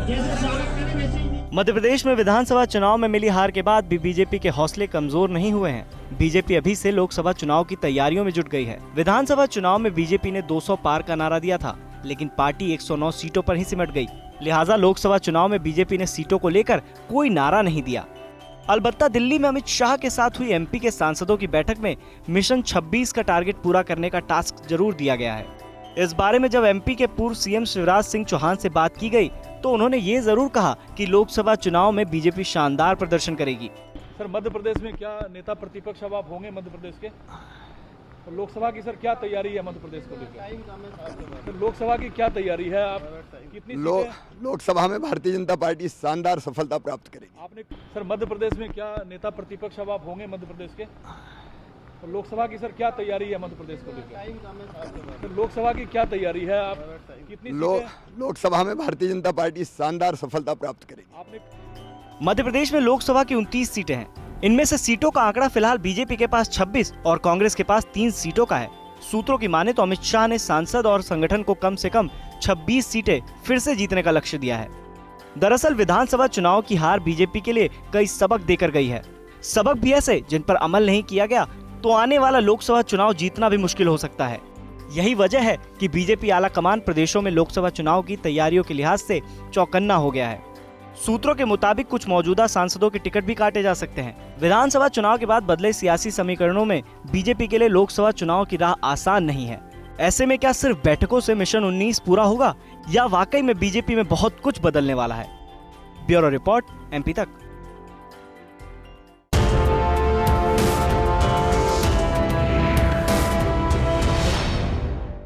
मध्य प्रदेश में विधानसभा चुनाव में मिली हार के बाद भी बीजेपी के हौसले कमजोर नहीं हुए हैं। बीजेपी अभी से लोकसभा चुनाव की तैयारियों में जुट गई है। विधानसभा चुनाव में बीजेपी ने 200 पार का नारा दिया था, लेकिन पार्टी 109 सीटों पर ही सिमट गई। लिहाजा लोकसभा चुनाव में बीजेपी ने सीटों को लेकर कोई नारा नहीं दिया। अलबत्ता दिल्ली में अमित शाह के साथ हुई एमपी के सांसदों की बैठक में मिशन 26 का टारगेट पूरा करने का टास्क जरूर दिया गया है। इस बारे में जब एमपी के पूर्व सीएम शिवराज सिंह चौहान से बात की गई तो उन्होंने ये जरूर कहा कि लोकसभा चुनाव में बीजेपी शानदार प्रदर्शन करेगी। सर, मध्य प्रदेश में क्या नेता प्रतिपक्ष अब आप होंगे मध्य प्रदेश के? तो लोकसभा की सर क्या तैयारी है मध्य प्रदेश को लेकर? तो लोकसभा की क्या तैयारी है? आप कितनी लोकसभा में भारतीय जनता पार्टी शानदार सफलता प्राप्त करेगी। आपने सर मध्य प्रदेश में क्या नेता प्रतिपक्ष अब आप होंगे मध्य प्रदेश के? तो लोकसभा की सर क्या तैयारी है मध्य प्रदेश को लेकर? तो लोकसभा की क्या तैयारी है? आप कितनी लोकसभा में भारतीय जनता पार्टी शानदार सफलता प्राप्त करेगी। आपने मध्य प्रदेश में लोकसभा की 29 सीटें हैं। इनमें से सीटों का आंकड़ा फिलहाल बीजेपी के पास 26 और कांग्रेस के पास 3 सीटों का है। सूत्रों की माने तो अमित शाह ने सांसद और संगठन को कम से कम 26 सीटें फिर से जीतने का लक्ष्य दिया है। दरअसल विधानसभा चुनाव की हार बीजेपी के लिए कई सबक देकर गई है। सबक भी ऐसे जिन पर अमल नहीं किया गया तो आने वाला लोकसभा चुनाव जीतना भी मुश्किल हो सकता है। यही वजह है कि बीजेपी आला कमान प्रदेशों में लोकसभा चुनाव की तैयारियों के लिहाज से चौकन्ना हो गया है। सूत्रों के मुताबिक कुछ मौजूदा सांसदों के टिकट भी काटे जा सकते हैं। विधानसभा चुनाव के बाद बदले सियासी समीकरणों में बीजेपी के लिए लोकसभा चुनाव की राह आसान नहीं है। ऐसे में क्या सिर्फ बैठकों से मिशन 19 पूरा होगा या वाकई में बीजेपी में बहुत कुछ बदलने वाला है? ब्यूरो रिपोर्ट, MP तक।